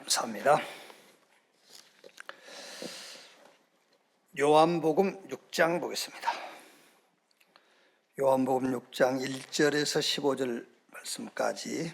감사합니다. 요한복음 6장 보겠습니다. 요한복음 6장 1절에서 15절 말씀까지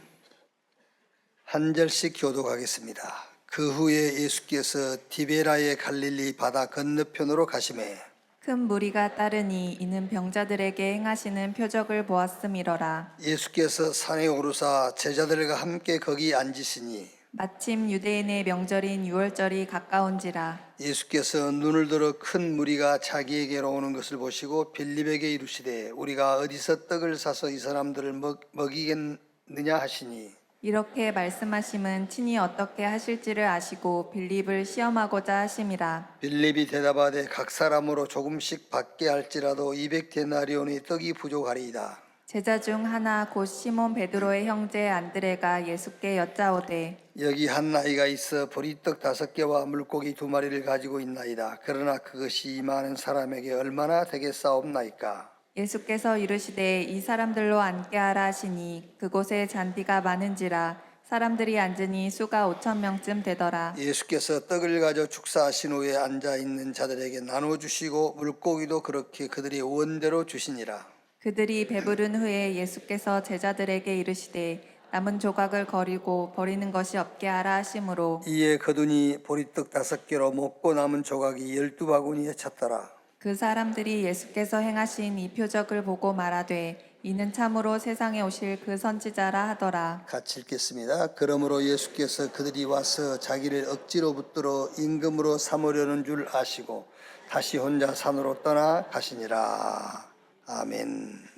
한 절씩 교독하겠습니다. 그 후에 예수께서 디베라의 갈릴리 바다 건너편으로 가시매 큰 무리가 따르니 이는 병자들에게 행하시는 표적을 보았음이러라. 예수께서 산에 오르사 제자들과 함께 거기 앉으시니 마침 유대인의 명절인 유월절이 가까운지라. 예수께서 눈을 들어 큰 무리가 자기에게로 오는 것을 보시고 빌립에게 이르시되 우리가 어디서 떡을 사서 이 사람들을 먹이겠느냐 하시니 이렇게 말씀하심은 친히 어떻게 하실지를 아시고 빌립을 시험하고자 하심이라. 빌립이 대답하되 각 사람으로 조금씩 받게 할지라도 200데나리온의 떡이 부족하리이다. 제자 중 하나 곧 시몬 베드로의 형제 안드레가 예수께 여짜오되 여기 한 아이가 있어 보리떡 5개와 물고기 2마리를 가지고 있나이다. 그러나 그것이 이 많은 사람에게 얼마나 되겠사옵나이까. 예수께서 이르시되 이 사람들로 앉게 하라 하시니 그곳에 잔디가 많은지라 사람들이 앉으니 수가 5,000명쯤 되더라. 예수께서 떡을 가져 축사하신 후에 앉아 있는 자들에게 나눠 주시고 물고기도 그렇게 그들이 원대로 주시니라. 그들이 배부른 후에 예수께서 제자들에게 이르시되 남은 조각을 버리는 것이 없게 하라 하심으로 이에 거두니 보리떡 5개로 먹고 남은 조각이 12바구니에 찼더라. 그 사람들이 예수께서 행하신 이 표적을 보고 말하되 이는 참으로 세상에 오실 그 선지자라 하더라. 같이 읽겠습니다. 그러므로 예수께서 그들이 와서 자기를 억지로 붙들어 임금으로 삼으려는 줄 아시고 다시 혼자 산으로 떠나 가시니라. 아멘.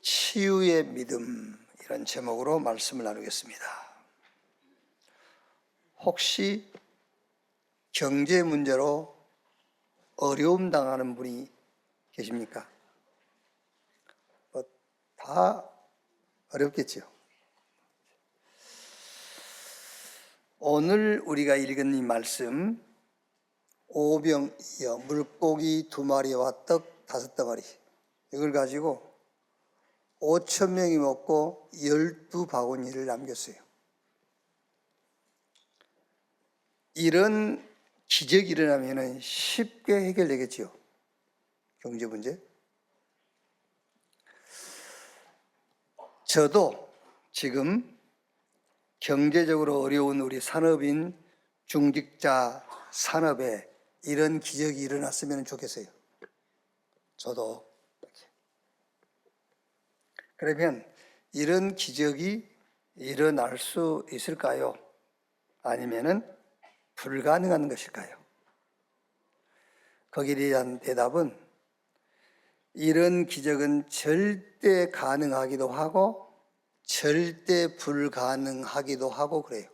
치유의 믿음, 이런 제목으로 말씀을 나누겠습니다. 혹시 경제 문제로 어려움 당하는 분이 계십니까? 다 어렵겠죠. 오늘 우리가 읽은 이 말씀, 오병이어 물고기 2마리와 떡 5덩어리, 이걸 가지고 5,000명이 먹고 12바구니를 남겼어요. 이런 기적이 일어나면 쉽게 해결되겠지요. 경제 문제. 저도 지금 경제적으로 어려운 우리 산업인 중직자 산업에 이런 기적이 일어났으면 좋겠어요. 저도. 그러면 이런 기적이 일어날 수 있을까요? 아니면은 불가능한 것일까요? 거기에 대한 대답은 이런 기적은 절대 가능하기도 하고 절대 불가능하기도 하고 그래요.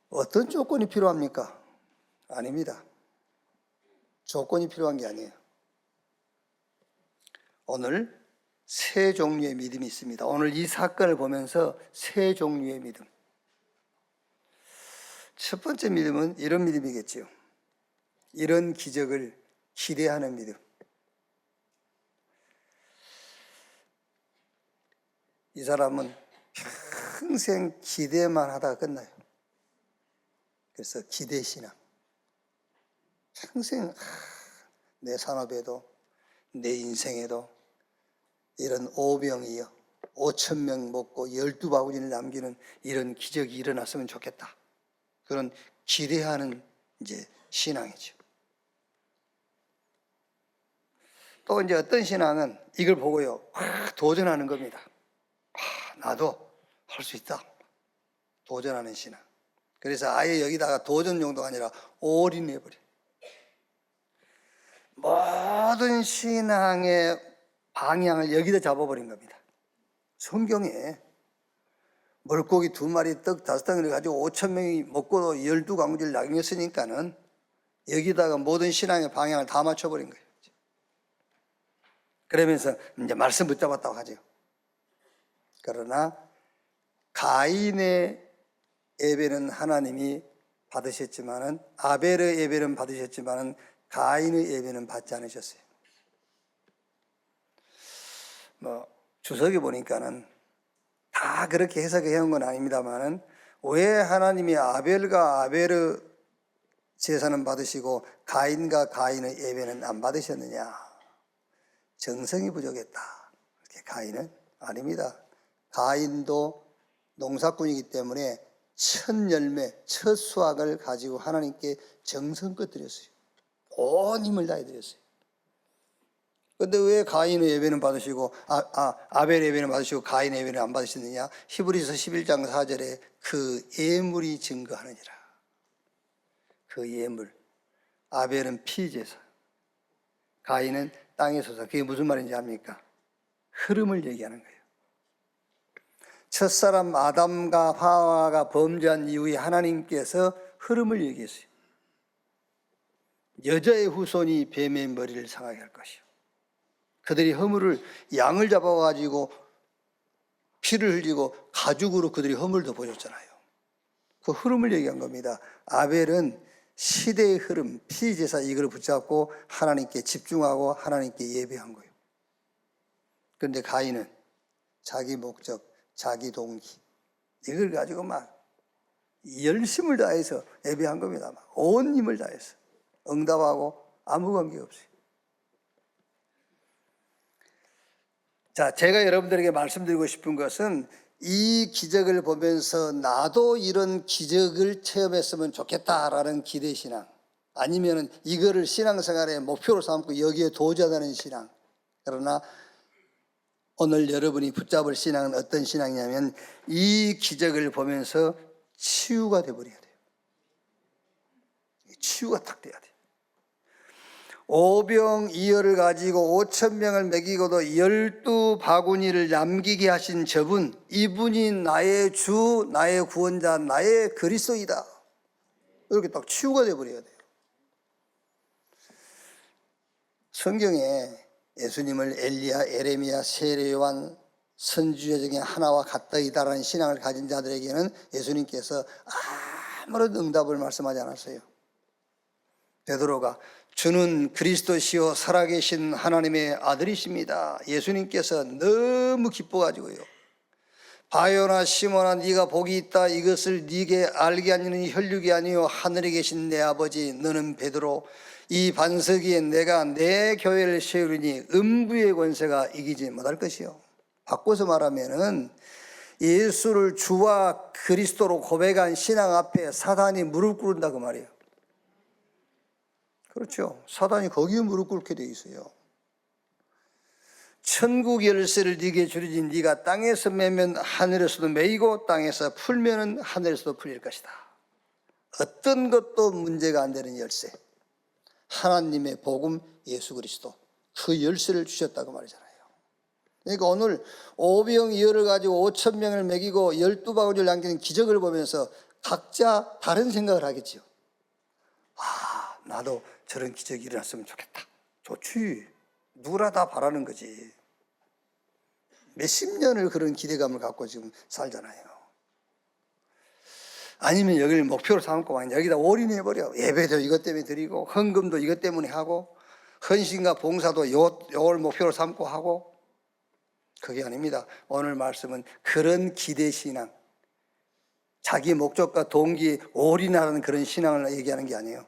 어떤 조건이 필요합니까? 아닙니다. 조건이 필요한 게 아니에요. 오늘 세 종류의 믿음이 있습니다. 오늘 이 사건을 보면서 세 종류의 믿음. 첫 번째 믿음은 이런 믿음이겠지요. 이런 기적을 기대하는 믿음. 이 사람은 평생 기대만 하다가 끝나요. 그래서 기대신앙. 평생 내 산업에도 내 인생에도 이런 오병이어 5,000명 먹고 12바구니를 남기는 이런 기적이 일어났으면 좋겠다. 그런 기대하는 이제 신앙이죠. 또 이제 어떤 신앙은 이걸 보고요, 도전하는 겁니다. 나도 할 수 있다. 도전하는 신앙. 그래서 아예 여기다가 도전 용도가 아니라 올인해버려. 모든 신앙의 방향을 여기다 잡아버린 겁니다. 성경에 물고기 2마리 떡 5덩이를 가지고 5,000명이 먹고 12광주를 나뉘었으니까는 여기다가 모든 신앙의 방향을 다 맞춰버린 거예요. 그러면서 이제 말씀 붙잡았다고 하죠. 그러나 가인의 예배는 하나님이 받으셨지만은 아벨의 예배는 받으셨지만은 가인의 예배는 받지 않으셨어요. 주석에 보니까는 다 그렇게 해석해 온 건 아닙니다만은 왜 하나님이 아벨과 아벨의 제사는 받으시고 가인과 가인의 예배는 안 받으셨느냐? 정성이 부족했다. 이렇게 가인은 아닙니다. 가인도 농사꾼이기 때문에 첫 열매, 첫 수확을 가지고 하나님께 정성껏 드렸어요. 온 힘을 다해 드렸어요. 그런데 왜 가인의 예배는 받으시고 아벨의 예배는 받으시고 가인의 예배는 안 받으셨느냐? 히브리서 11장 4절에 그 예물이 증거하느니라. 그 예물. 아벨은 피제사, 가인은 땅의 소사. 그게 무슨 말인지 압니까? 흐름을 얘기하는 거예요. 첫사람 아담과 하와가 범죄한 이후에 하나님께서 흐름을 얘기했어요. 여자의 후손이 뱀의 머리를 상하게 할 것이요. 그들이 허물을 양을 잡아가지고 피를 흘리고 가죽으로 그들이 허물을 덮어줬잖아요. 그 흐름을 얘기한 겁니다. 아벨은 시대의 흐름, 피제사 이걸 붙잡고 하나님께 집중하고 하나님께 예배한 거예요. 그런데 가인은 자기 목적, 자기 동기 이걸 가지고 막 열심을 다해서 예배한 겁니다. 온 힘을 다해서 응답하고 아무 관계 없어요. 자, 제가 여러분들에게 말씀드리고 싶은 것은 이 기적을 보면서 나도 이런 기적을 체험했으면 좋겠다라는 기대신앙, 아니면 이거를 신앙생활의 목표로 삼고 여기에 도전하는 신앙. 그러나 오늘 여러분이 붙잡을 신앙은 어떤 신앙이냐면 이 기적을 보면서 치유가 되어버려야 돼요. 치유가 딱 돼야 돼요. 오병이어를 가지고 5,000명을 먹이고도 12바구니를 남기게 하신 저분, 이분이 나의 주, 나의 구원자, 나의 그리스도이다. 이렇게 딱 치유가 되어버려야 돼요. 성경에 예수님을 엘리야, 에레미야, 세례요한 선지자 중에 하나와 같다이다라는 신앙을 가진 자들에게는 예수님께서 아무런 응답을 말씀하지 않았어요. 베드로가 주는 그리스도시요 살아계신 하나님의 아들이십니다. 예수님께서 너무 기뻐가지고요. 바요나 시몬아 네가 복이 있다. 이것을 네게 알게 하는 혈육이 아니요 하늘에 계신 내 아버지. 너는 베드로 이 반석 위에 내가 내 교회를 세우리니 음부의 권세가 이기지 못할 것이요. 바꿔서 말하면은 예수를 주와 그리스도로 고백한 신앙 앞에 사단이 무릎 꿇는다 그 말이에요. 그렇죠. 사단이 거기에 무릎 꿇게 돼 있어요. 천국 열쇠를 네게 주리니 네가 땅에서 매면 하늘에서도 매이고 땅에서 풀면은 하늘에서도 풀릴 것이다. 어떤 것도 문제가 안 되는 열쇠. 하나님의 복음 예수 그리스도. 그 열쇠를 주셨다고 말이잖아요. 그러니까 오늘 오병이어를 가지고 5,000명을 먹이고 12바구니를 남기는 기적을 보면서 각자 다른 생각을 하겠죠. 나도 저런 기적이 일어났으면 좋겠다. 좋지. 누구나 다 바라는 거지. 몇십 년을 그런 기대감을 갖고 지금 살잖아요. 아니면 여기를 목표로 삼고 여기다 올인해버려. 예배도 이것 때문에 드리고 헌금도 이것 때문에 하고 헌신과 봉사도 요걸 목표로 삼고 하고. 그게 아닙니다. 오늘 말씀은 그런 기대신앙, 자기 목적과 동기에 올인하는 그런 신앙을 얘기하는 게 아니에요.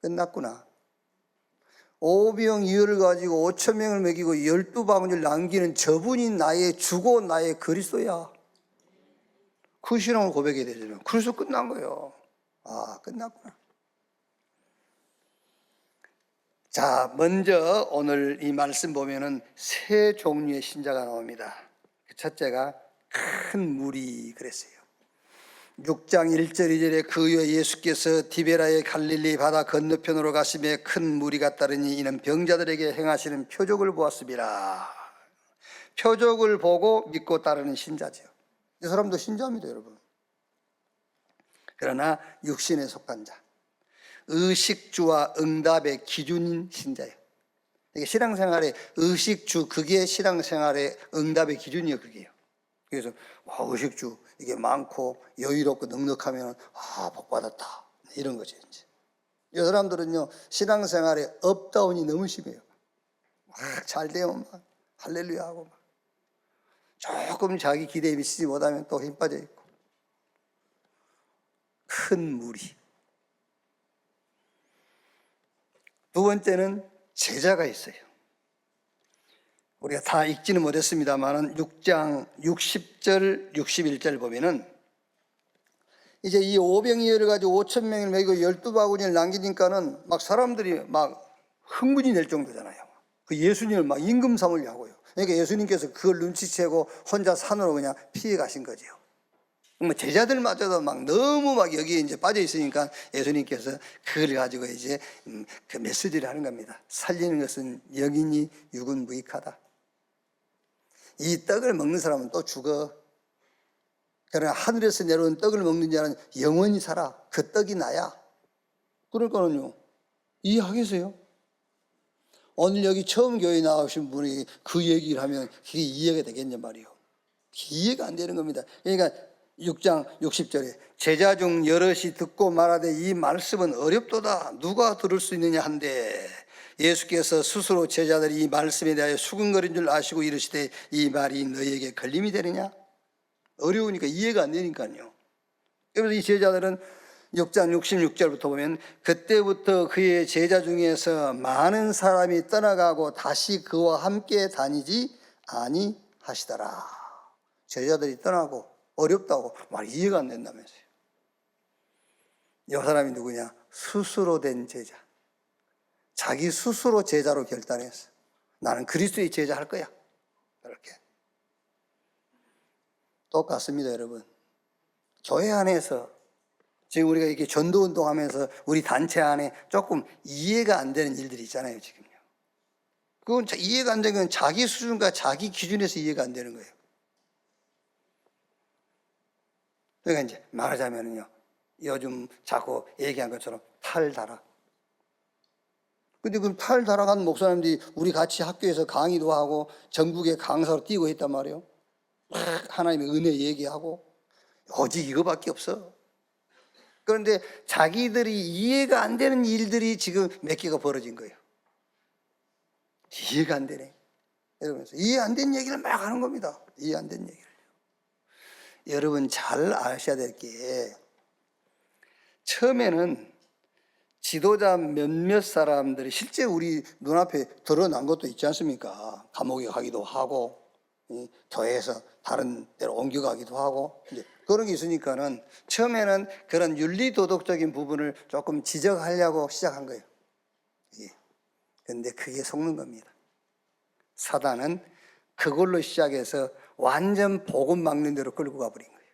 끝났구나. 오병이어를 가지고 5,000명을 먹이고 12바구니를 남기는 저분이 나의 주고 나의 그리스도야. 그 신앙을 고백해야 되잖아요. 그래서 끝난 거예요. 끝났구나. 자, 먼저 오늘 이 말씀 보면은 세 종류의 신자가 나옵니다. 첫째가 큰 무리 그랬어요. 6장 1절 2절에 그 후에 예수께서 디베라의 갈릴리 바다 건너편으로 가시며 큰 무리가 따르니 이는 병자들에게 행하시는 표적을 보았습니다. 표적을 보고 믿고 따르는 신자죠. 이 사람도 신자입니다, 여러분. 그러나 육신에 속한 자, 의식주와 응답의 기준인 신자예요. 이게 신앙생활의 의식주, 그게 신앙생활의 응답의 기준이에요, 그게요. 그래서 의식주 이게 많고 여유롭고 넉넉하면 복 받았다 이런 거죠. 이제 이 사람들은요 신앙생활에 업다운이 너무 심해요. 잘 되면 막 할렐루야 하고 막 조금 자기 기대에 미치지 못하면 또 힘 빠져 있고. 큰 무리. 두 번째는 제자가 있어요. 우리가 다 읽지는 못했습니다만 6장 60절 61절 보면은 이제 이 오병이어를 가지고 5천 명을 먹이고 12바구니를 남기니까는 막 사람들이 막 흥분이 될 정도잖아요. 그 예수님을 막 임금 삼으려 하고요. 그러니까 예수님께서 그걸 눈치채고 혼자 산으로 그냥 피해 가신 거죠. 뭐 제자들마저도 막 너무 막 여기에 이제 빠져 있으니까 예수님께서 그걸 가지고 이제 그 메시지를 하는 겁니다. 살리는 것은 영이니 육은 무익하다. 이 떡을 먹는 사람은 또 죽어. 그러나 하늘에서 내려온 떡을 먹는 자는 영원히 살아. 그 떡이 나야. 그러니까는요, 이해하겠어요? 오늘 여기 처음 교회 나오신 분이 그 얘기를 하면 그게 이해가 되겠냐 말이에요. 이해가 안 되는 겁니다. 그러니까 6장 60절에 제자 중 여럿이 듣고 말하되 이 말씀은 어렵도다. 누가 들을 수 있느냐 한데 예수께서 스스로 제자들이 이 말씀에 대하여 수근거린 줄 아시고 이르시되 이 말이 너희에게 걸림이 되느냐? 어려우니까 이해가 안 되니까요. 그래서 이 제자들은 6장 66절부터 보면 그때부터 그의 제자 중에서 많은 사람이 떠나가고 다시 그와 함께 다니지 아니하시더라. 제자들이 떠나고 어렵다고 말 이해가 안 된다면서요. 이 사람이 누구냐? 스스로 된 제자. 자기 스스로 제자로 결단했어. 나는 그리스도의 제자 할 거야. 그렇게. 똑같습니다, 여러분. 교회 안에서 지금 우리가 이렇게 전도운동 하면서 우리 단체 안에 조금 이해가 안 되는 일들이 있잖아요, 지금요. 그건 이해가 안 되는 건 자기 수준과 자기 기준에서 이해가 안 되는 거예요. 그러니까 이제 말하자면요, 요즘 자꾸 얘기한 것처럼 탈다락. 근데 그 탈다락한 목사님들이 우리 같이 학교에서 강의도 하고 전국에 강사로 뛰고 있단 말이에요. 하나님의 은혜 얘기하고 오직 이거밖에 없어. 그런데 자기들이 이해가 안 되는 일들이 지금 몇 개가 벌어진 거예요. 이해가 안 되네. 이러면서 이해 안 된 얘기를 막 하는 겁니다. 이해 안 된 얘기를. 여러분 잘 아셔야 될 게 처음에는 지도자 몇몇 사람들이 실제 우리 눈앞에 드러난 것도 있지 않습니까? 감옥에 가기도 하고 교회에서 다른 데로 옮겨가기도 하고 이제 그런 게 있으니까는 처음에는 그런 윤리도덕적인 부분을 조금 지적하려고 시작한 거예요. 그런데 그게 속는 겁니다. 사단은 그걸로 시작해서 완전 복음 막는 대로 끌고 가버린 거예요.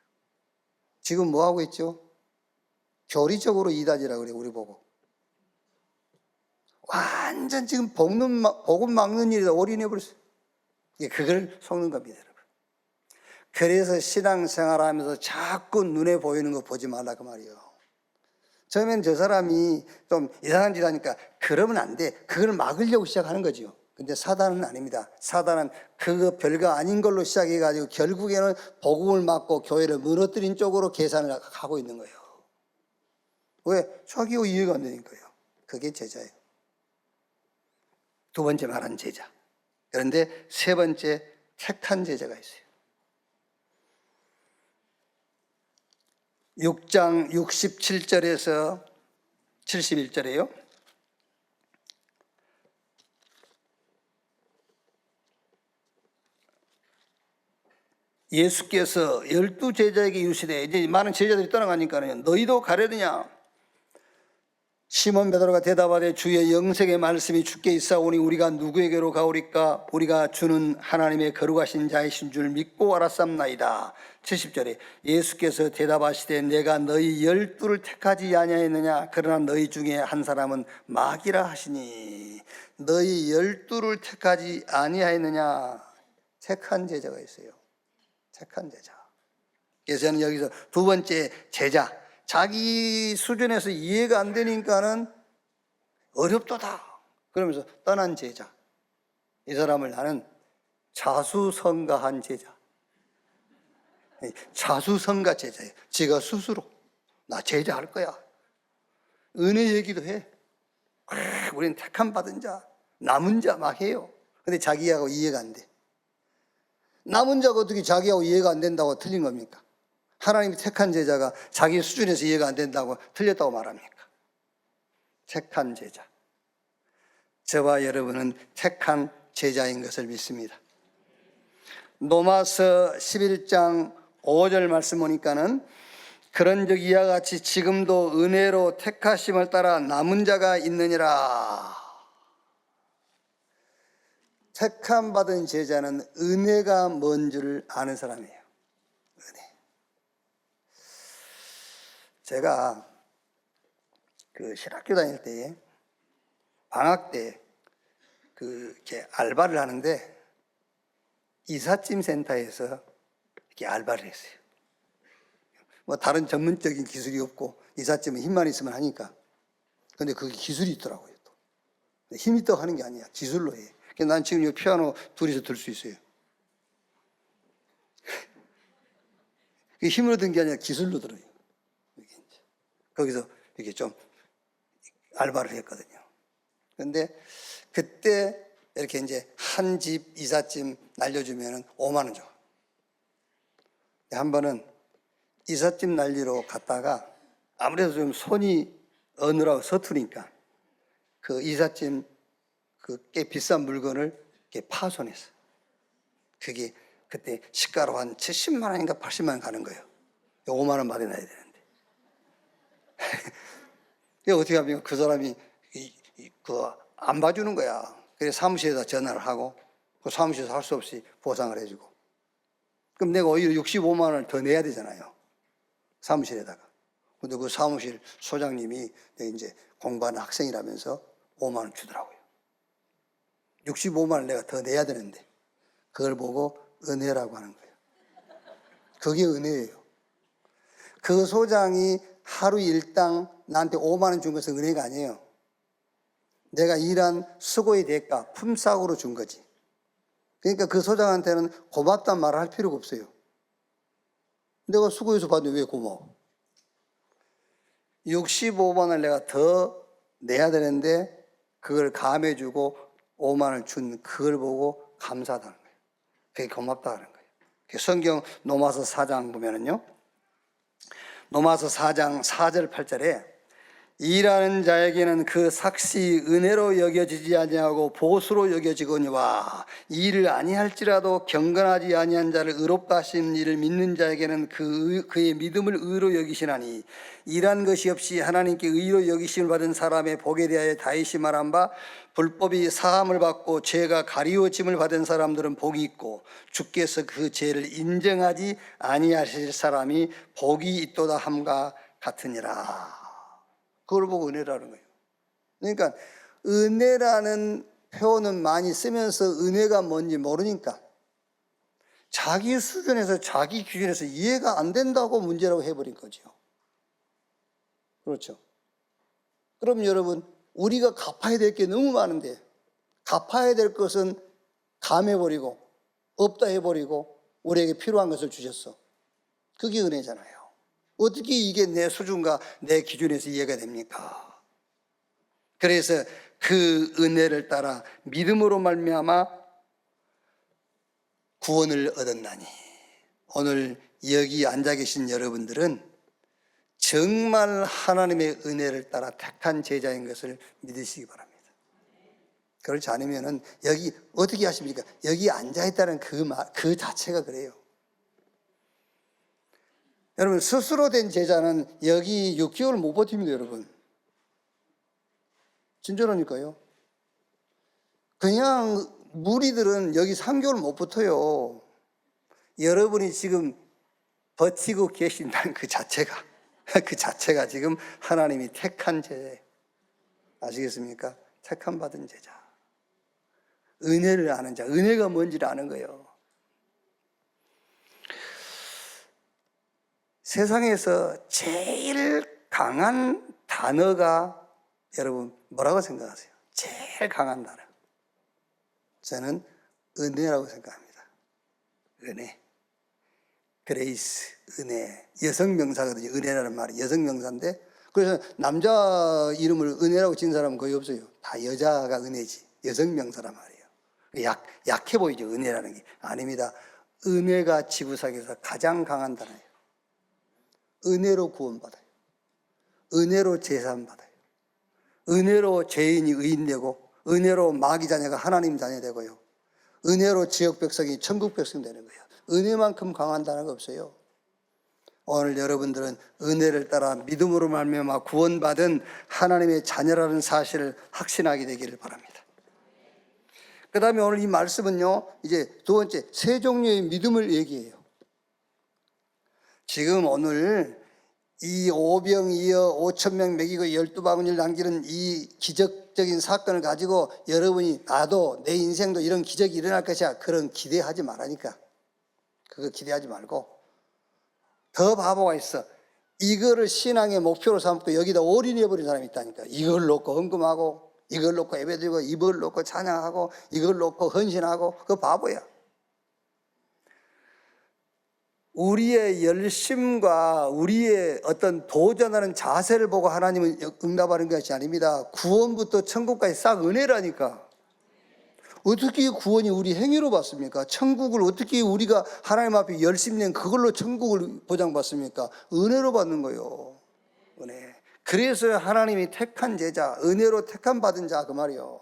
지금 뭐 하고 있죠? 교리적으로 이단이라고 그래요, 우리 보고. 완전 지금 복음 막는 일에다 올인해버렸어요. 그걸 속는 겁니다, 여러분. 그래서 신앙생활 하면서 자꾸 눈에 보이는 거 보지 말라 그 말이에요. 처음엔 저 사람이 좀 이상한 짓 하니까 그러면 안 돼. 그걸 막으려고 시작하는 거죠. 근데 사단은 아닙니다. 사단은 그거 별거 아닌 걸로 시작해가지고 결국에는 복음을 막고 교회를 무너뜨린 쪽으로 계산을 하고 있는 거예요. 왜? 자기가 이해가 안 되니까요. 그게 제자예요. 두 번째 말한 제자. 그런데 세 번째 택한 제자가 있어요. 6장 67절에서 71절에요. 예수께서 12제자에게 이르시되 이제 많은 제자들이 떠나가니까요. 너희도 가려느냐? 시몬 베드로가 대답하되 주의 영생의 말씀이 주께 있사오니 우리가 누구에게로 가오리까? 우리가 주는 하나님의 거룩하신 자이신 줄 믿고 알았삼나이다. 70절에 예수께서 대답하시되 내가 너희 12를 택하지 아니하였느냐? 그러나 너희 중에 한 사람은 마귀라 하시니 너희 12를 택하지 아니하였느냐? 택한 제자가 있어요. 택한 제자. 그래서 저는 여기서 두 번째 제자, 자기 수준에서 이해가 안 되니까는 어렵도다 그러면서 떠난 제자. 이 사람을 나는 자수성가한 제자. 자수성가 제자예요. 지가 스스로 나 제자 할 거야. 은혜 얘기도 해. 우리는 택함 받은 자, 남은 자 막 해요. 근데 자기하고 이해가 안 돼. 남은 자가 어떻게 자기하고 이해가 안 된다고 틀린 겁니까? 하나님이 택한 제자가 자기 수준에서 이해가 안 된다고 틀렸다고 말합니까? 택한 제자. 저와 여러분은 택한 제자인 것을 믿습니다. 로마서 11장 5절 말씀 보니까는 그런즉 이와 같이 지금도 은혜로 택하심을 따라 남은 자가 있느니라. 택함 받은 제자는 은혜가 뭔 줄 아는 사람이에요. 은혜. 제가 그 신학교 다닐 때 방학 때 이렇게 알바를 하는데 이삿짐 센터에서 이렇게 알바를 했어요. 뭐 다른 전문적인 기술이 없고 이삿짐은 힘만 있으면 하니까. 근데 그게 기술이 있더라고요. 또. 힘이 있다고 하는 게 아니야. 기술로 해. 그래서 난 지금 이 피아노 둘이서 들 수 있어요. 그게 힘으로 든 게 아니라 기술로 들어요. 거기서 이렇게 좀 알바를 했거든요. 근데 그때 이렇게 이제 한 집 이삿짐 날려주면 5만 원 줘. 한 번은 이삿짐 날리러 갔다가 아무래도 좀 손이 어느라고 서투니까 그 이삿짐 그 꽤 비싼 물건을 이렇게 파손했어. 그게 그때 시가로 한 70만 원인가 80만 원 가는 거예요. 5만 원 받아놔야 되는데. 어떻게 하면 그 사람이 안 봐주는 거야. 그래서 사무실에다 전화를 하고 그 사무실에서 할 수 없이 보상을 해주고. 그럼 내가 오히려 65만 원을 더 내야 되잖아요. 사무실에다가. 근데 그 사무실 소장님이 이제 공부하는 학생이라면서 5만 원 주더라고요. 65만 원 내가 더 내야 되는데 그걸 보고 은혜라고 하는 거예요. 그게 은혜예요. 그 소장이 하루 일당 나한테 5만 원 준 것은 은혜가 아니에요. 내가 일한 수고의 대가, 품삯으로 준 거지. 그러니까 그 소장한테는 고맙다는 말을 할 필요가 없어요. 내가 수고해서 받는데 왜 고마워? 65만 원을 내가 더 내야 되는데 그걸 감해주고 5만 원을 준 그걸 보고 감사하다는 거예요. 그게 고맙다는 거예요. 성경 로마서 4장 보면은요. 로마서 4장 4절 8절에 일하는 자에게는 그 삭시 은혜로 여겨지지 아니하고 보수로 여겨지거니와 일을 아니할지라도 경건하지 아니한 자를 의롭다 하신 이를 믿는 자에게는 그의 믿음을 의로 여기시나니 일한 것이 없이 하나님께 의로 여기심을 받은 사람의 복에 대하여 다윗이 말한 바 불법이 사함을 받고 죄가 가리워짐을 받은 사람들은 복이 있고 주께서 그 죄를 인정하지 아니하실 사람이 복이 있도다 함과 같으니라. 그걸 보고 은혜라는 거예요. 그러니까 은혜라는 표현은 많이 쓰면서 은혜가 뭔지 모르니까 자기 수준에서 자기 기준에서 이해가 안 된다고 문제라고 해버린 거죠. 그렇죠. 그럼 여러분 우리가 갚아야 될 게 너무 많은데 갚아야 될 것은 감해버리고 없다 해버리고 우리에게 필요한 것을 주셨어. 그게 은혜잖아요. 어떻게 이게 내 수준과 내 기준에서 이해가 됩니까? 그래서 그 은혜를 따라 믿음으로 말미암아 구원을 얻었나니 오늘 여기 앉아 계신 여러분들은 정말 하나님의 은혜를 따라 택한 제자인 것을 믿으시기 바랍니다. 그렇지 않으면 여기 어떻게 하십니까? 여기 앉아 있다는 그 자체가 그래요. 여러분 스스로 된 제자는 여기 6개월 못 버팁니다. 여러분 진짜라니까요. 그냥 무리들은 여기 3개월 못 버텨요. 여러분이 지금 버티고 계신다는 그 자체가 지금 하나님이 택한 제자. 아시겠습니까? 택함 받은 제자. 은혜를 아는 자. 은혜가 뭔지를 아는 거예요. 세상에서 제일 강한 단어가 여러분 뭐라고 생각하세요? 제일 강한 단어. 저는 은혜라고 생각합니다. 은혜. 그레이스, 은혜. 여성 명사거든요. 은혜라는 말이 여성 명사인데 그래서 남자 이름을 은혜라고 지은 사람은 거의 없어요. 다 여자가 은혜지. 여성 명사란 말이에요. 약해 보이죠. 은혜라는 게. 아닙니다. 은혜가 지구상에서 가장 강한 단어예요. 은혜로 구원받아요. 은혜로 제사함받아요. 은혜로 죄인이 의인되고, 은혜로 마귀 자녀가 하나님 자녀 되고요. 은혜로 지역 백성이 천국 백성 되는 거예요. 은혜만큼 강한 단어가 없어요. 오늘 여러분들은 은혜를 따라 믿음으로 말미암아 구원받은 하나님의 자녀라는 사실을 확신하게 되기를 바랍니다. 그 다음에 오늘 이 말씀은요, 이제 두 번째, 세 종류의 믿음을 얘기해요. 지금 오늘 이 오병이어 5,000명 먹이고 12바구니를 남기는 이 기적적인 사건을 가지고 여러분이 나도 내 인생도 이런 기적이 일어날 것이야, 그런 기대하지 말라니까. 그거 기대하지 말고 더 바보가 있어. 이거를 신앙의 목표로 삼고 여기다 올인해버린 사람이 있다니까. 이걸 놓고 헌금하고, 이걸 놓고 예배드리고, 이걸 놓고 찬양하고, 이걸 놓고 헌신하고. 그거 바보야. 우리의 열심과 우리의 어떤 도전하는 자세를 보고 하나님은 응답하는 것이 아닙니다. 구원부터 천국까지 싹 은혜라니까. 어떻게 구원이 우리 행위로 받습니까? 천국을 어떻게 우리가 하나님 앞에 열심히 낸 그걸로 천국을 보장받습니까? 은혜로 받는 거예요. 은혜. 그래서 하나님이 택한 제자, 은혜로 택한 받은 자, 그 말이요.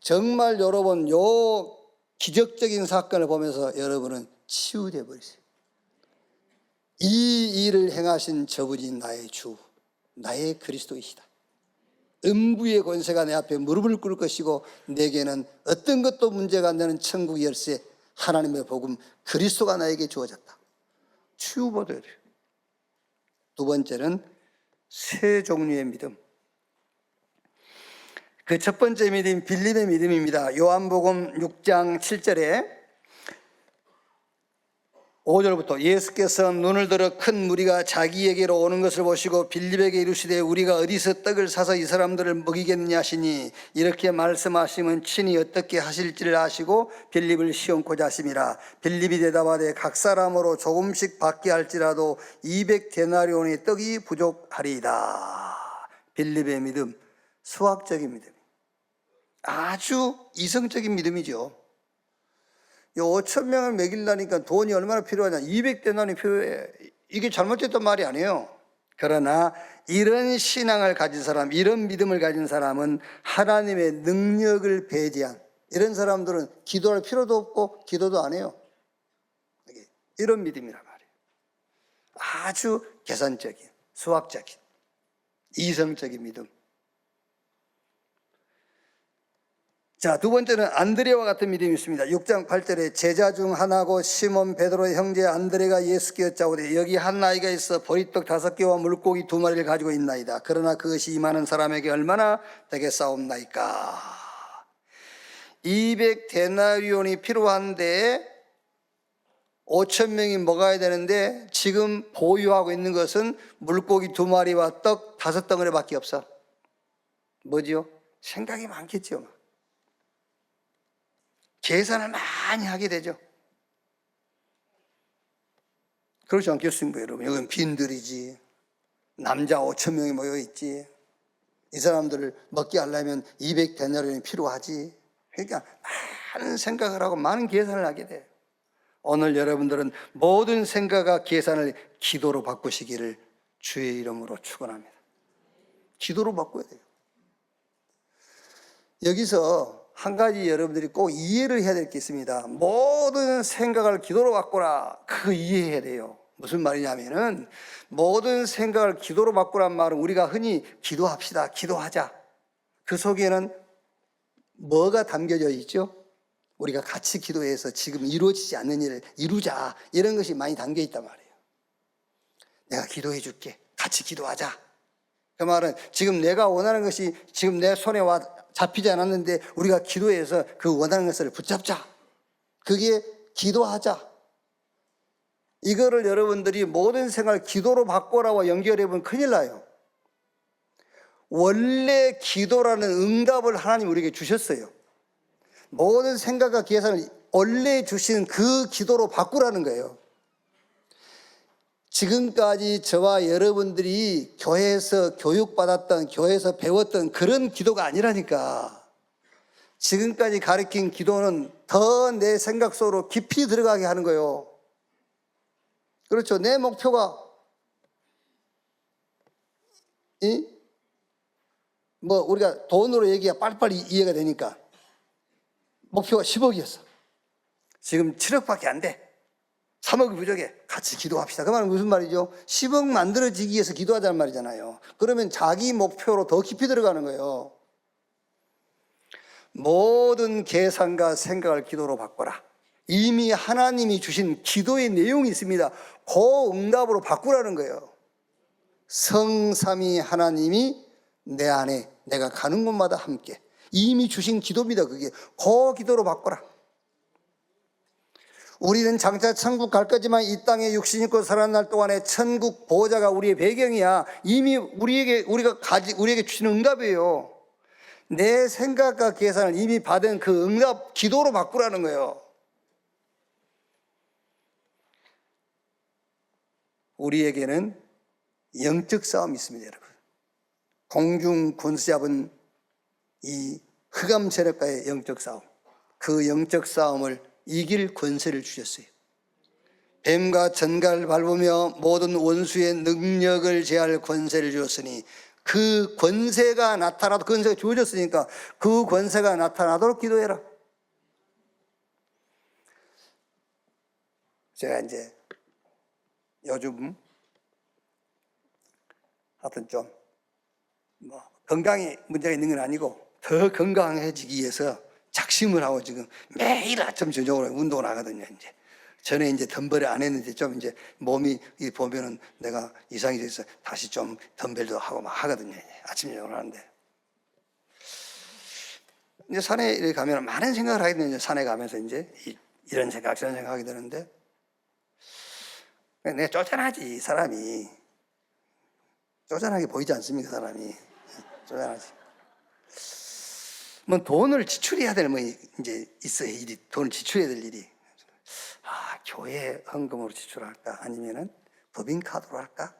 정말 여러분, 요 기적적인 사건을 보면서 여러분은 치유돼 버리세요. 이 일을 행하신 저분이 나의 주, 나의 그리스도이시다. 음부의 권세가 내 앞에 무릎을 꿇을 것이고, 내게는 어떤 것도 문제가 안 되는 천국 열쇠, 하나님의 복음, 그리스도가 나에게 주어졌다. 치유받아야 돼요. 두 번째는 세 종류의 믿음. 그 첫 번째 믿음, 빌립의 믿음입니다. 요한복음 6장 7절에 5절부터 예수께서 눈을 들어 큰 무리가 자기에게로 오는 것을 보시고 빌립에게 이르시되 우리가 어디서 떡을 사서 이 사람들을 먹이겠느냐 하시니, 이렇게 말씀하시면 친히 어떻게 하실지를 아시고 빌립을 시험코자 하심이라. 빌립이 대답하되 각 사람으로 조금씩 받게 할지라도 200데나리온의 떡이 부족하리이다. 빌립의 믿음, 수학적인 믿음, 아주 이성적인 믿음이죠. 5,000명을 먹이려니까 돈이 얼마나 필요하냐? 200데나리 필요해. 이게 잘못됐단 말이 아니에요. 그러나 이런 신앙을 가진 사람, 이런 믿음을 가진 사람은 하나님의 능력을 배제한, 이런 사람들은 기도할 필요도 없고 기도도 안 해요. 이런 믿음이란 말이에요. 아주 계산적인, 수학적인, 이성적인 믿음. 자, 두 번째는 안드레와 같은 믿음이 있습니다. 6장 8절에 제자 중 하나고 시몬 베드로의 형제 안드레가 예수께 여짜오되 여기 한 아이가 있어 보리떡 5개와 물고기 2마리를 가지고 있나이다. 그러나 그것이 이 많은 사람에게 얼마나 되겠사옵나이까. 200데나리온이 필요한데 5,000명이 먹어야 되는데 지금 보유하고 있는 것은 물고기 2마리와 떡 5덩어리밖에 없어. 뭐지요? 생각이 많겠죠. 계산을 많이 하게 되죠. 그렇지 않겠습니까, 여러분? 여기는 빈들이지. 남자 5,000명이 모여있지. 이 사람들을 먹게 하려면 200데나리온이 필요하지. 그러니까 많은 생각을 하고 많은 계산을 하게 돼요. 오늘 여러분들은 모든 생각과 계산을 기도로 바꾸시기를 주의 이름으로 축원합니다. 기도로 바꿔야 돼요. 여기서 한 가지 여러분들이 꼭 이해를 해야 될 게 있습니다. 모든 생각을 기도로 바꾸라. 그거 이해해야 돼요. 무슨 말이냐면은 모든 생각을 기도로 바꾸란 말은 우리가 흔히 기도합시다, 기도하자. 그 속에는 뭐가 담겨져 있죠? 우리가 같이 기도해서 지금 이루어지지 않는 일을 이루자. 이런 것이 많이 담겨 있단 말이에요. 내가 기도해 줄게. 같이 기도하자. 그 말은 지금 내가 원하는 것이 지금 내 손에 잡히지 않았는데 우리가 기도해서 그 원하는 것을 붙잡자. 그게 기도하자. 이거를 여러분들이 모든 생각을 기도로 바꾸라고 연결해 보면 큰일 나요. 원래 기도라는 응답을 하나님 우리에게 주셨어요. 모든 생각과 계산을 원래 주신 그 기도로 바꾸라는 거예요. 지금까지 저와 여러분들이 교회에서 교육받았던, 교회에서 배웠던 그런 기도가 아니라니까. 지금까지 가르친 기도는 더 내 생각 속으로 깊이 들어가게 하는 거예요. 그렇죠. 내 목표가 우리가 돈으로 얘기가 빨리빨리 이해가 되니까 목표가 10억이었어. 지금 7억밖에 안 돼. 3억이 부족해. 같이 기도합시다. 그 말은 무슨 말이죠? 10억 만들어지기 위해서 기도하자는 말이잖아요. 그러면 자기 목표로 더 깊이 들어가는 거예요. 모든 계산과 생각을 기도로 바꿔라. 이미 하나님이 주신 기도의 내용이 있습니다. 그 응답으로 바꾸라는 거예요. 성삼위 하나님이 내 안에 내가 가는 곳마다 함께 이미 주신 기도입니다. 그게 그 기도로 바꿔라. 우리는 장차 천국 갈 거지만 이 땅에 육신 입고 살아날 동안에 천국 보호자가 우리의 배경이야. 이미 우리에게 주시는 응답이에요. 내 생각과 계산을 이미 받은 그 응답 기도로 바꾸라는 거예요. 우리에게는 영적 싸움이 있습니다, 여러분. 공중 권세 잡은 이 흑암 세력과의 영적 싸움, 그 영적 싸움을 이길 권세를 주셨어요. 뱀과 전갈을 밟으며 모든 원수의 능력을 제할 권세를 주었으니 그 권세가 나타나도, 권세가 주어졌으니까 그 권세가 나타나도록 기도해라. 제가 이제 요즘 하여튼 좀 건강에 문제가 있는 건 아니고 더 건강해지기 위해서 작심을 하고 지금 매일 아침 저녁으로 운동을 하거든요. 이제 전에 이제 덤벨을 안 했는데 좀 이제 몸이 보면은 내가 이상이 돼서 다시 좀 덤벨도 하고 막 하거든요. 아침 저녁을 하는데 이제 산에 가면 많은 생각을 하게 되는데, 산에 가면서 이제 이런 생각 저런 생각하게 되는데, 내가 쪼잔하지. 사람이 쪼잔하게 보이지 않습니까? 사람이 쪼잔하지. 뭐 돈을 지출해야 될 뭐 이제 있어요. 일이, 돈을 지출해야 될 일이. 교회 헌금으로 지출할까? 아니면은 법인카드로 할까?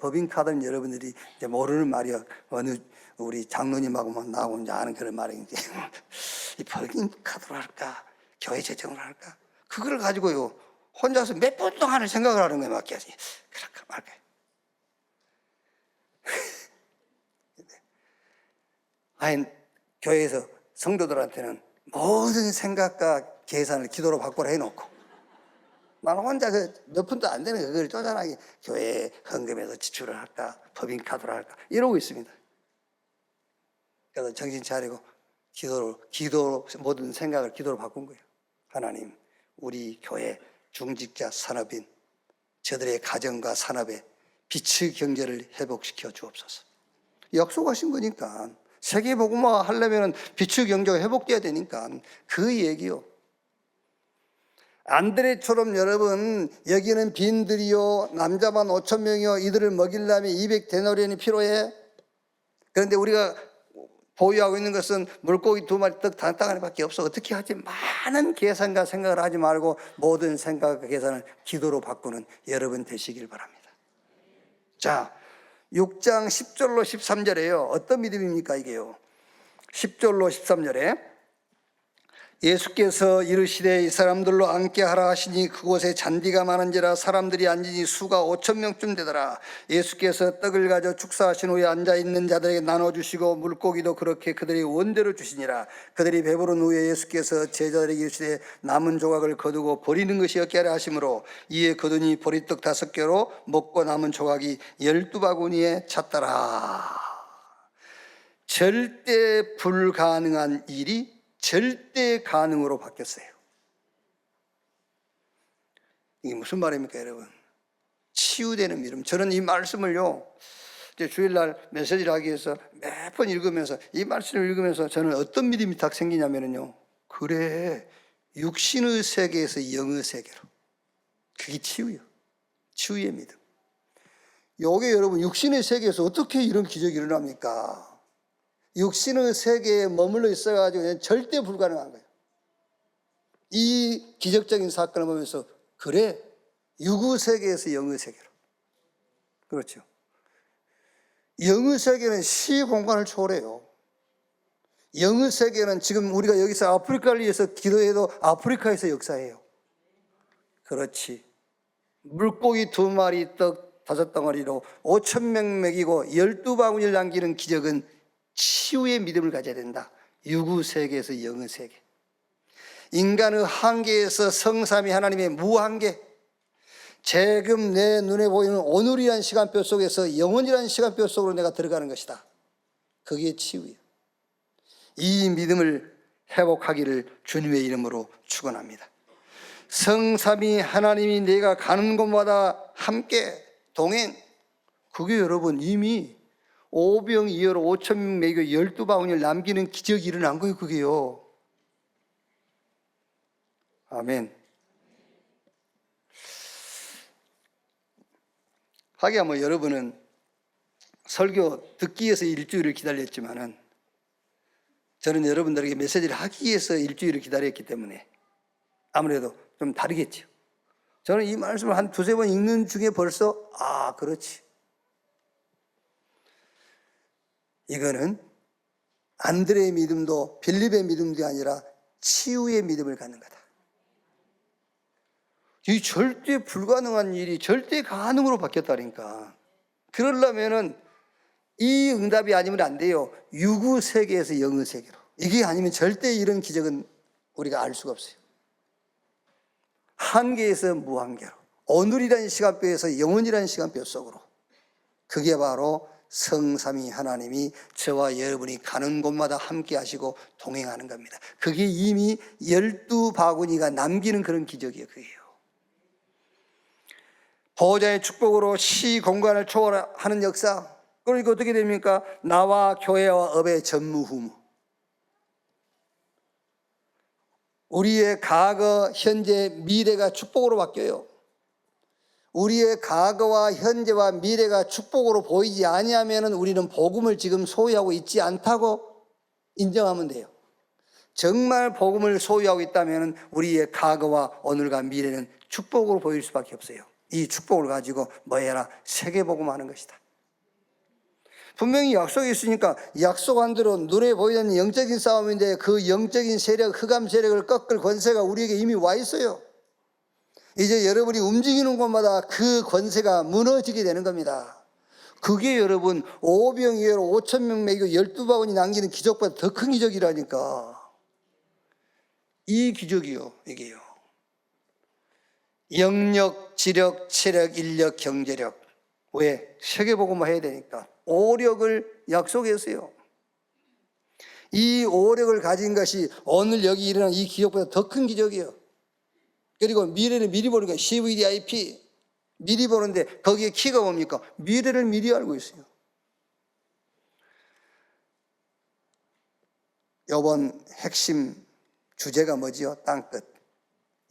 법인카드는 여러분들이 이제 모르는 말이야. 어느 우리 장로님하고만 나하고 이제 아는 그런 말인데, 이 법인카드로 할까? 교회 재정으로 할까? 그걸 가지고요 혼자서 몇 분 동안을 생각을 하는 거예요. 맡겨야지. 그럴까 말까. 아니, 교회에서 성도들한테는 모든 생각과 계산을 기도로 바꾸라 해놓고 나는 혼자 몇 푼도 안 되는 그걸 쪼잔하게 교회 헌금에서 지출을 할까, 법인카드로 할까 이러고 있습니다. 그래서 정신 차리고 기도로 모든 생각을 기도로 바꾼 거예요. 하나님, 우리 교회 중직자 산업인 저들의 가정과 산업에 빛의 경제를 회복시켜 주옵소서. 약속하신 거니까 세계복음화 하려면 빛의 경제가 회복돼야 되니까 그 얘기요. 안드레처럼 여러분, 여기는 빈들이요 남자만 5,000명이요 이들을 먹이려면 200데나리온이 필요해. 그런데 우리가 보유하고 있는 것은 물고기 2마리 떡 단딱하니밖에 없어. 어떻게 하지? 많은 계산과 생각을 하지 말고 모든 생각과 계산을 기도로 바꾸는 여러분 되시길 바랍니다. 자, 6장 10절로 13절에요. 어떤 믿음입니까 이게요? 10절로 13절에 예수께서 이르시되 이 사람들로 앉게 하라 하시니 그곳에 잔디가 많은지라 사람들이 앉으니 수가 5,000명쯤 되더라. 예수께서 떡을 가져 축사하신 후에 앉아있는 자들에게 나눠주시고 물고기도 그렇게 그들이 원대로 주시니라. 그들이 배부른 후에 예수께서 제자들에게 이르시되 남은 조각을 거두고 버리는 것이 없게 하라 하시므로 이에 거두니 보리떡 5개로 먹고 남은 조각이 12바구니에 찼더라. 절대 불가능한 일이 절대 가능으로 바뀌었어요. 이게 무슨 말입니까, 여러분? 치유되는 믿음. 저는 이 말씀을요, 이제 주일날 메시지를 하기 위해서 몇 번 읽으면서, 이 말씀을 읽으면서 저는 어떤 믿음이 딱 생기냐면요, 그래, 육신의 세계에서 영의 세계로. 그게 치유요. 치유의 믿음. 요게 여러분, 육신의 세계에서 어떻게 이런 기적이 일어납니까? 육신의 세계에 머물러 있어가지고 절대 불가능한 거예요. 이 기적적인 사건을 보면서 그래, 육의 세계에서 영의 세계로. 그렇죠. 영의 세계는 시 공간을 초월해요. 영의 세계는 지금 우리가 여기서 아프리카를 위해서 기도해도 아프리카에서 역사해요. 그렇지. 물고기 2마리 떡 5덩어리로 5,000명 먹이고 12바구니를 남기는 기적은 치유의 믿음을 가져야 된다. 유구 세계에서 영의 세계. 인간의 한계에서 성삼위 하나님의 무한계. 지금 내 눈에 보이는 오늘이라는 시간표 속에서 영원이라는 시간표 속으로 내가 들어가는 것이다. 그게 치유예요. 이 믿음을 회복하기를 주님의 이름으로 축원합니다. 성삼위 하나님이 내가 가는 곳마다 함께 동행. 그게 여러분 이미 오병이어로 5,000명 먹이고 12바구니를 남기는 기적이 일어난 거예요. 그게요. 아멘. 하기야 뭐 여러분은 설교 듣기 위해서 일주일을 기다렸지만은 저는 여러분들에게 메시지를 하기 위해서 일주일을 기다렸기 때문에 아무래도 좀 다르겠죠. 저는 이 말씀을 한 2-3번 읽는 중에 벌써 그렇지. 이거는 안드레의 믿음도 빌립의 믿음도 아니라 치유의 믿음을 갖는 거다. 이 절대 불가능한 일이 절대 가능으로 바뀌었다니까. 그러려면은 이 응답이 아니면 안 돼요. 유구 세계에서 영의 세계로. 이게 아니면 절대 이런 기적은 우리가 알 수가 없어요. 한계에서 무한계로, 오늘이라는 시간표에서 영원이라는 시간표 속으로. 그게 바로 성삼위 하나님이 저와 여러분이 가는 곳마다 함께 하시고 동행하는 겁니다. 그게 이미 12바구니가 남기는 그런 기적이에요. 그게요. 보호자의 축복으로 시 공간을 초월하는 역사. 그러니까 어떻게 됩니까? 나와 교회와 업의 전무후무. 우리의 과거, 현재, 미래가 축복으로 바뀌어요. 우리의 과거와 현재와 미래가 축복으로 보이지 아니하면 우리는 복음을 지금 소유하고 있지 않다고 인정하면 돼요. 정말 복음을 소유하고 있다면 우리의 과거와 오늘과 미래는 축복으로 보일 수밖에 없어요. 이 축복을 가지고 뭐 해라? 세계복음하는 것이다. 분명히 약속이 있으니까 약속한 대로 눈에 보이는 영적인 싸움인데 그 영적인 세력, 흑암 세력을 꺾을 권세가 우리에게 이미 와 있어요. 이제 여러분이 움직이는 곳마다 그 권세가 무너지게 되는 겁니다. 그게 여러분 오병이어로 5,000명 먹이고 12바구니 남기는 기적보다 더 큰 기적이라니까. 이 기적이요, 이게요. 영력, 지력, 체력, 인력, 경제력. 왜? 세계복음만 해야 되니까. 오력을 약속했어요. 이 오력을 가진 것이 오늘 여기 일어난 이 기적보다 더 큰 기적이에요. 그리고 미래는 미리 보는 거예요. CVDIP. 미리 보는데 거기에 키가 뭡니까? 미래를 미리 알고 있어요. 이번 핵심 주제가 뭐지요? 땅끝.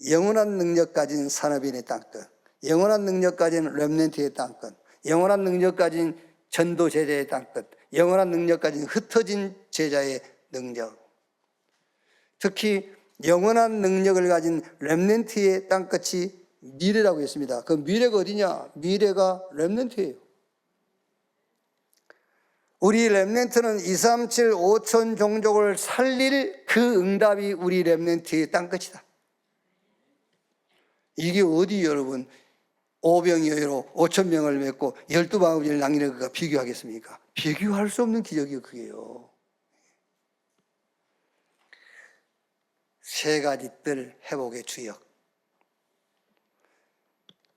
영원한 능력 가진 산업인의 땅끝. 영원한 능력 가진 렘넌트의 땅끝. 영원한 능력 가진 전도 제자의 땅끝. 영원한 능력 가진 흩어진 제자의 능력. 특히 영원한 능력을 가진 렘넌트의 땅끝이 미래라고 했습니다. 그 미래가 어디냐? 미래가 렘넌트예요. 우리 렘넌트는 237 5천 종족을 살릴 그 응답이 우리 렘넌트의 땅끝이다. 이게 어디 여러분 오병이어로 5,000명을 맺고 12바구니를 남기는 것과 비교하겠습니까? 비교할 수 없는 기적이에요. 그게요. 세 가지 뜰 회복의 주역.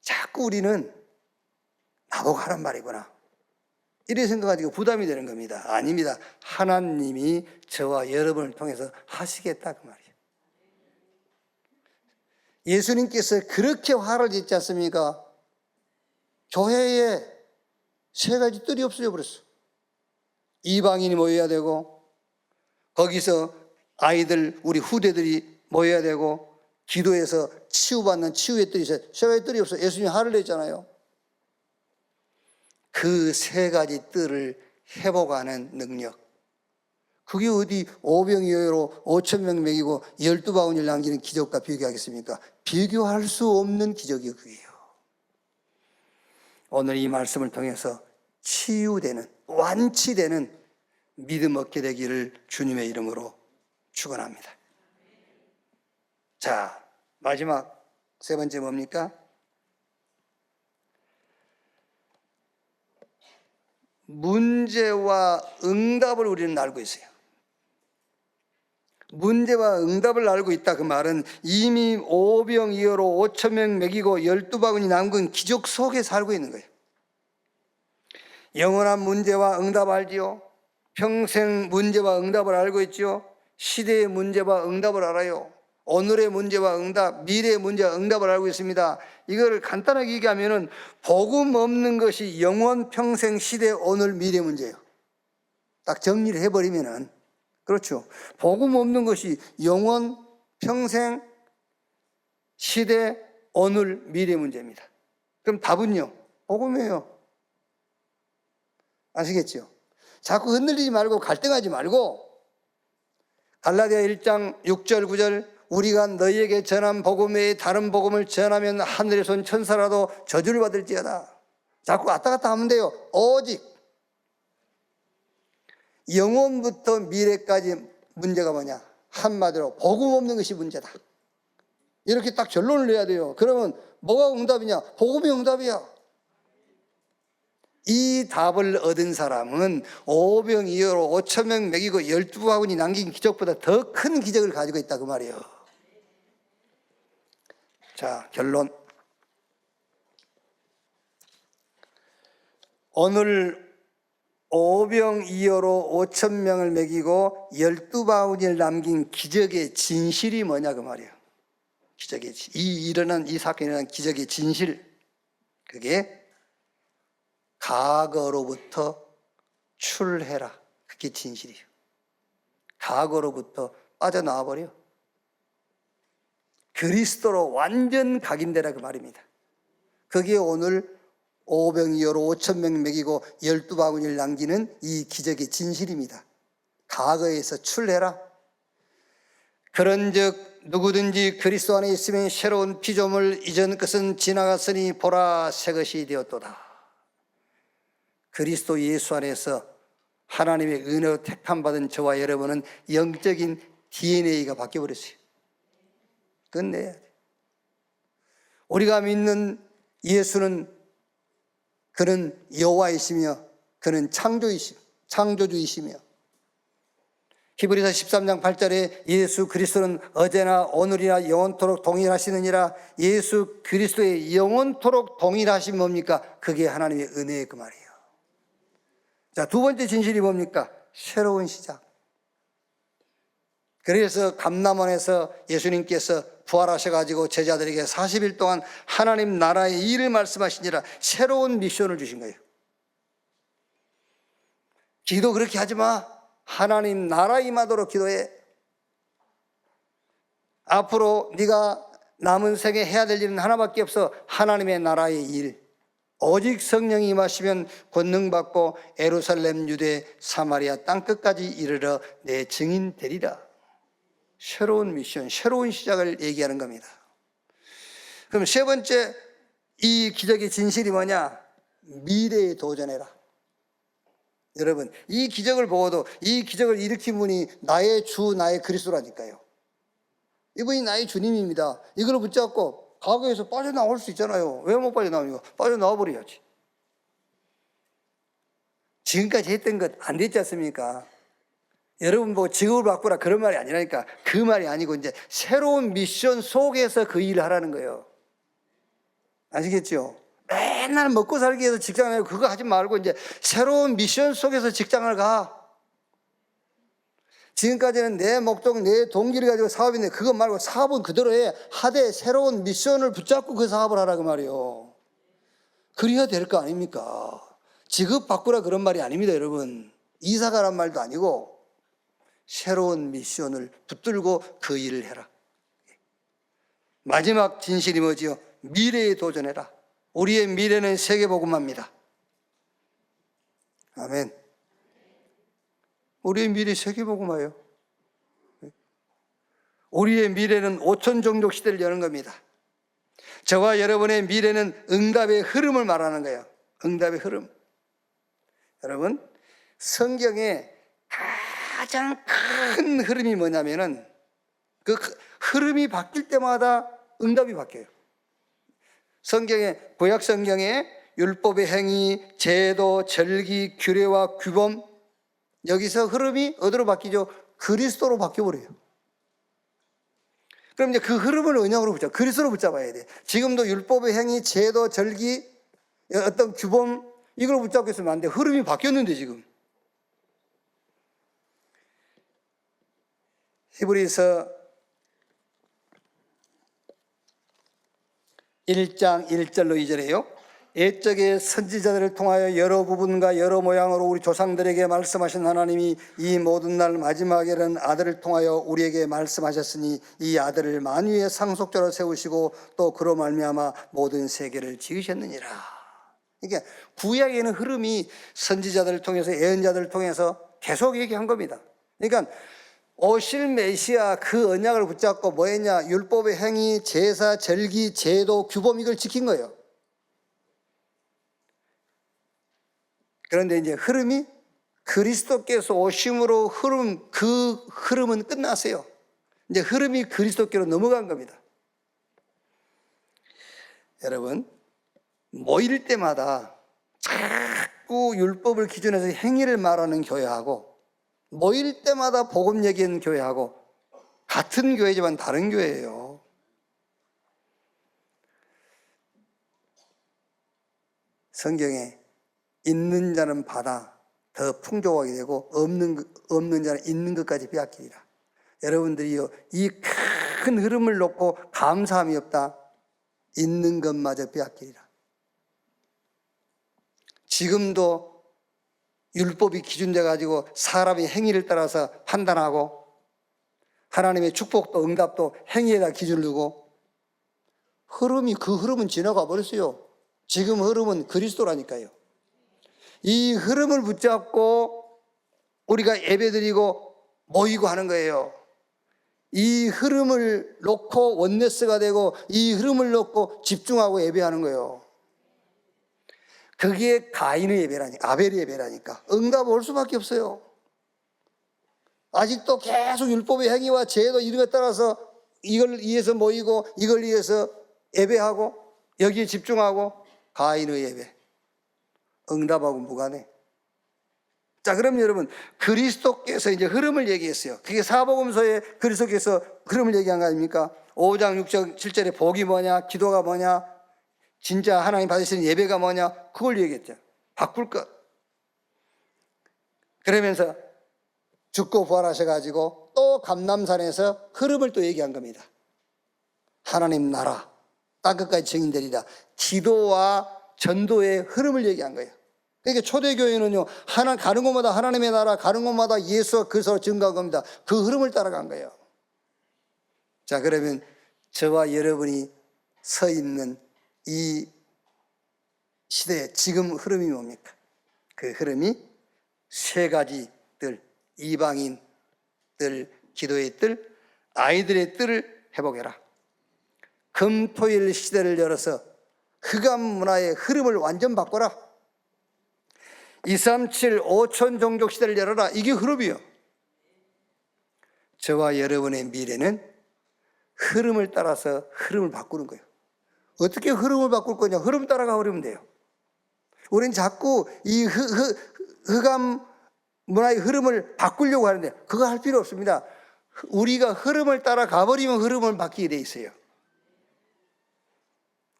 자꾸 우리는 나보고 하란 말이구나 이렇게 생각하니까 부담이 되는 겁니다. 아닙니다. 하나님이 저와 여러분을 통해서 하시겠다 그 말이에요. 예수님께서 그렇게 화를 냈지 않습니까? 교회에 세 가지 뜰이 없어져 버렸어. 이방인이 모여야 되고 거기서 아이들 우리 후대들이 모여야 되고 기도해서 치유받는 치유의 뜰이 있어요. 세 가지 뜰이 없어요. 예수님이 화를 냈잖아요. 그 세 가지 뜰을 회복하는 능력. 그게 어디 오병이어로 5,000명 먹이고 12바구니를 남기는 기적과 비교하겠습니까? 비교할 수 없는 기적이에요. 그게요. 오늘 이 말씀을 통해서 치유되는, 완치되는 믿음 얻게 되기를 주님의 이름으로 축원합니다. 자, 마지막 세 번째 뭡니까? 문제와 응답을 우리는 알고 있어요. 문제와 응답을 알고 있다. 그 말은 이미 오병이어로 5,000명 먹이고 12바구니 남긴 기적 속에 살고 있는 거예요. 영원한 문제와 응답 알지요? 평생 문제와 응답을 알고 있죠? 시대의 문제와 응답을 알아요. 오늘의 문제와 응답, 미래의 문제와 응답을 알고 있습니다. 이걸 간단하게 얘기하면은 복음 없는 것이 영원, 평생, 시대, 오늘, 미래 문제예요. 딱 정리를 해버리면은, 그렇죠. 복음 없는 것이 영원, 평생, 시대, 오늘, 미래 문제입니다. 그럼 답은요? 복음이에요. 아시겠죠? 자꾸 흔들리지 말고 갈등하지 말고 갈라디아 1장 6절 9절 우리가 너희에게 전한 복음 외에 다른 복음을 전하면 하늘에서 온 천사라도 저주를 받을지어다. 자꾸 왔다 갔다 하면 돼요. 오직 영원부터 미래까지 문제가 뭐냐? 한마디로 복음 없는 것이 문제다. 이렇게 딱 결론을 내야 돼요. 그러면 뭐가 응답이냐? 복음이 응답이야. 이 답을 얻은 사람은 오병이어로 5,000명 먹이고 12바구니 남긴 기적보다 더 큰 기적을 가지고 있다 그 말이에요. 자, 결론. 오늘 오병이어로 5,000명을 먹이고 12바구니를 남긴 기적의 진실이 뭐냐 그 말이에요. 기적의 이 사건이 일어난 기적의 진실, 그게 과거로부터 출해라. 그게 진실이에요. 과거로부터 빠져나와 버려. 그리스도로 완전 각인되라 그 말입니다. 그게 오늘 오병이어로 5,000명 먹이고 12바구니를 남기는 이 기적의 진실입니다. 과거에서 출해라. 그런즉 누구든지 그리스도 안에 있으면 새로운 피조물, 이전 것은 지나갔으니 보라 새 것이 되었도다. 그리스도 예수 안에서 하나님의 은혜로 택함받은 저와 여러분은 영적인 DNA가 바뀌어버렸어요. 끝내야 돼. 우리가 믿는 예수는 그는 여호와이시며 그는 창조주이시며 히브리서 13장 8절에 예수 그리스도는 어제나 오늘이나 영원토록 동일하시느니라. 예수 그리스도의 영원토록 동일하신 뭡니까? 그게 하나님의 은혜의 그 말이에요. 자, 두 번째 진실이 뭡니까? 새로운 시작. 그래서 감람원에서 예수님께서 부활하셔가지고 제자들에게 40일 동안 하나님 나라의 일을 말씀하시니라 새로운 미션을 주신 거예요. 기도 그렇게 하지 마. 하나님 나라 임하도록 기도해. 앞으로 네가 남은 생에 해야 될 일은 하나밖에 없어. 하나님의 나라의 일. 오직 성령이 임하시면 권능받고 예루살렘, 유대, 사마리아 땅끝까지 이르러 내 증인 되리라. 새로운 미션, 새로운 시작을 얘기하는 겁니다. 그럼 세 번째 이 기적의 진실이 뭐냐? 미래에 도전해라. 여러분, 이 기적을 보고도 이 기적을 일으킨 분이 나의 주, 나의 그리스도라니까요. 이분이 나의 주님입니다. 이걸 붙잡고 과거에서 빠져나올 수 있잖아요. 왜 못 빠져나옵니까? 빠져나와 버려야지. 지금까지 했던 것 안 됐지 않습니까? 여러분 뭐 직업을 바꾸라 그런 말이 아니라니까. 그 말이 아니고 이제 새로운 미션 속에서 그 일을 하라는 거예요. 아시겠죠? 맨날 먹고 살기 위해서 직장을 가고 그거 하지 말고 이제 새로운 미션 속에서 직장을 가. 지금까지는 내 목적, 내 동기를 가지고 사업인데 그거 말고 사업은 그대로 해. 하되 새로운 미션을 붙잡고 그 사업을 하라 그 말이에요. 그래야 될 거 아닙니까? 직업 바꾸라 그런 말이 아닙니다, 여러분. 이사 가란 말도 아니고 새로운 미션을 붙들고 그 일을 해라. 마지막 진실이 뭐지요? 미래에 도전해라. 우리의 미래는 세계복음화입니다. 아멘. 우리의 미래 세계복음화예요. 우리의 미래는 5천 종족 시대를 여는 겁니다. 저와 여러분의 미래는 응답의 흐름을 말하는 거예요. 응답의 흐름. 여러분, 성경에 가장 큰 흐름이 뭐냐면은 그 흐름이 바뀔 때마다 응답이 바뀌어요. 성경에, 구약 성경에 율법의 행위, 제도, 절기, 규례와 규범, 여기서 흐름이 어디로 바뀌죠? 그리스도로 바뀌어버려요. 그럼 이제 그 흐름을 언약으로 붙잡아, 그리스도로 붙잡아야 돼. 지금도 율법의 행위, 제도, 절기, 어떤 규범, 이걸 붙잡고 있으면 안 돼. 흐름이 바뀌었는데 지금. 히브리서 1장 1절로 2절에요. 옛적의 선지자들을 통하여 여러 부분과 여러 모양으로 우리 조상들에게 말씀하신 하나님이 이 모든 날 마지막에는 아들을 통하여 우리에게 말씀하셨으니 이 아들을 만유의 상속자로 세우시고 또 그로 말미암아 모든 세계를 지으셨느니라. 그러니까 구약에는 흐름이 선지자들을 통해서 예언자들을 통해서 계속 얘기한 겁니다. 그러니까 오실 메시아 그 언약을 붙잡고 뭐 했냐? 율법의 행위, 제사, 절기, 제도, 규범 이걸 지킨 거예요. 그런데 이제 흐름이 그리스도께서 오심으로 그 흐름은 끝났어요. 이제 흐름이 그리스도께로 넘어간 겁니다. 여러분, 모일 때마다 자꾸 율법을 기준해서 행위를 말하는 교회하고 모일 때마다 복음 얘기하는 교회하고 같은 교회지만 다른 교회예요. 성경에 있는 자는 받아 더 풍족하게 되고 없는 자는 있는 것까지 빼앗기리라. 여러분들이요, 이 큰 흐름을 놓고 감사함이 없다, 있는 것마저 빼앗기리라. 지금도 율법이 기준돼 가지고 사람의 행위를 따라서 판단하고 하나님의 축복도 응답도 행위에다 기준을 두고 그 흐름은 지나가 버렸어요. 지금 흐름은 그리스도라니까요. 이 흐름을 붙잡고 우리가 예배드리고 모이고 하는 거예요. 이 흐름을 놓고 원네스가 되고 이 흐름을 놓고 집중하고 예배하는 거예요. 그게 가인의 예배라니까, 아벨의 예배라니까. 응답 올 수밖에 없어요. 아직도 계속 율법의 행위와 제도 이런 것에 따라서 이걸 위해서 모이고 이걸 위해서 예배하고 여기에 집중하고 가인의 예배. 응답하고 무관해. 자, 그럼 여러분, 그리스도께서 이제 흐름을 얘기했어요. 그게 사복음서에 그리스도께서 흐름을 얘기한 거 아닙니까? 5장 6절 7절에 복이 뭐냐, 기도가 뭐냐, 진짜 하나님 받으시는 예배가 뭐냐, 그걸 얘기했죠. 바꿀 것. 그러면서 죽고 부활하셔가지고 또 감람산에서 흐름을 또 얘기한 겁니다. 하나님 나라 땅끝까지 증인되리라. 기도와 전도의 흐름을 얘기한 거예요. 그러니까 초대교회는요, 가는 곳마다 하나님의 나라, 가는 곳마다 예수와 그리스도가 증거한 겁니다. 그 흐름을 따라간 거예요. 자, 그러면 저와 여러분이 서 있는 이 시대의 지금 흐름이 뭡니까? 그 흐름이 세 가지 뜰, 이방인들 기도의 뜰, 아이들의 뜰을 회복해라. 금토일 시대를 열어서 흑암 문화의 흐름을 완전 바꿔라. 237 5천 종족 시대를 열어라. 이게 흐름이요. 저와 여러분의 미래는 흐름을 따라서 흐름을 바꾸는 거예요. 어떻게 흐름을 바꿀 거냐? 흐름 따라가 버리면 돼요. 우리는 자꾸 이 흑암 문화의 흐름을 바꾸려고 하는데 그거 할 필요 없습니다. 우리가 흐름을 따라가 버리면 흐름을 바뀌게 돼 있어요.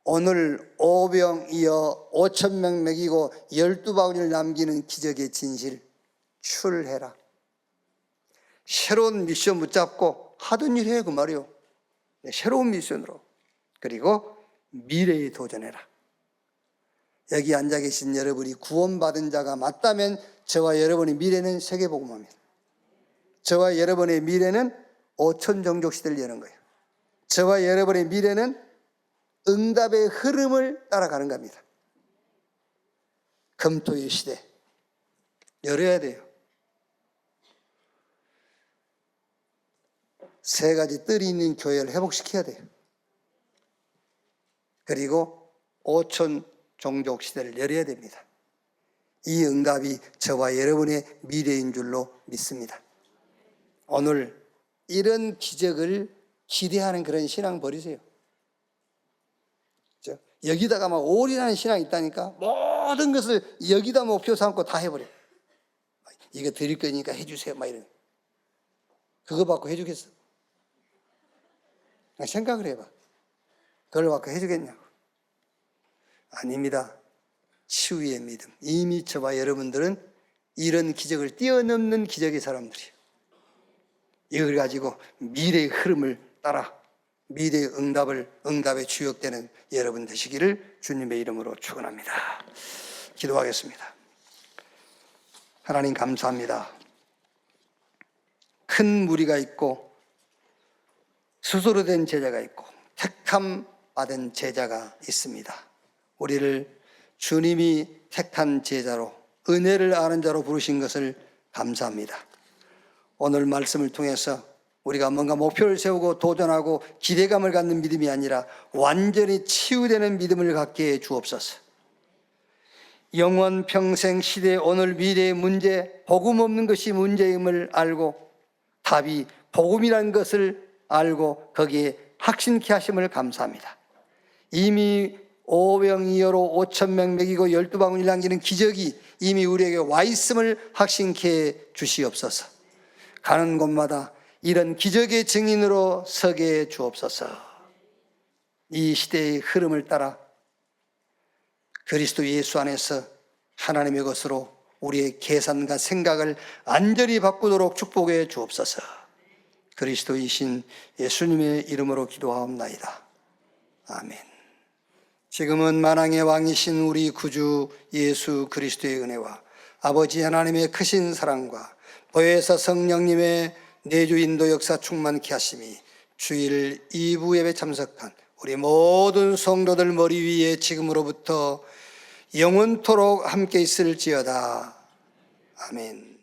오늘 오병이어 5,000명 먹이고 12바구니를 남기는 기적의 진실 출해라. 새로운 미션 붙잡고 하던 일 해, 그 말이요. 새로운 미션으로. 그리고 미래에 도전해라. 여기 앉아 계신 여러분이 구원받은 자가 맞다면 저와 여러분의 미래는 세계복음화입니다. 저와 여러분의 미래는 5천 종족 시대를 여는 거예요. 저와 여러분의 미래는 응답의 흐름을 따라가는 겁니다. 금토일 시대 열어야 돼요. 세 가지 뜰이 있는 교회를 회복시켜야 돼요. 그리고 5천 종족 시대를 열어야 됩니다. 이 응답이 저와 여러분의 미래인 줄로 믿습니다. 오늘 이런 기적을 기대하는 그런 신앙 버리세요. 그렇죠? 여기다가 막 올인하는 신앙이 있다니까. 모든 것을 여기다 목표 삼고 다 해버려. 이거 드릴 거니까 해주세요. 막 이런. 그거 받고 해주겠어? 생각을 해봐. 그걸 받고 해주겠냐고. 아닙니다. 치유의 믿음. 이미 저와 여러분들은 이런 기적을 뛰어넘는 기적의 사람들이에요. 이걸 가지고 미래의 흐름을 따라 미래의 응답에 주역되는 여러분 되시기를 주님의 이름으로 축원합니다. 기도하겠습니다. 하나님 감사합니다. 큰 무리가 있고 스스로 된 제자가 있고 택함 받은 제자가 있습니다. 우리를 주님이 택한 제자로 은혜를 아는 자로 부르신 것을 감사합니다. 오늘 말씀을 통해서 우리가 뭔가 목표를 세우고 도전하고 기대감을 갖는 믿음이 아니라 완전히 치유되는 믿음을 갖게 해 주옵소서. 영원 평생 시대 오늘 미래의 문제, 복음 없는 것이 문제임을 알고 답이 복음이라는 것을 알고 거기에 확신케 하심을 감사합니다. 이미 오병이어로 5,000명 먹이고 12방울 남기는 기적이 이미 우리에게 와 있음을 확신케 주시옵소서. 가는 곳마다 이런 기적의 증인으로 서게 해 주옵소서. 이 시대의 흐름을 따라 그리스도 예수 안에서 하나님의 것으로 우리의 계산과 생각을 완전히 바꾸도록 축복해 주옵소서. 그리스도이신 예수님의 이름으로 기도하옵나이다. 아멘. 지금은 만왕의 왕이신 우리 구주 예수 그리스도의 은혜와 아버지 하나님의 크신 사랑과 보혜사 성령님의 내주 인도 역사 충만케 하심이 주일 2부 예배 참석한 우리 모든 성도들 머리 위에 지금으로부터 영원토록 함께 있을지어다. 아멘.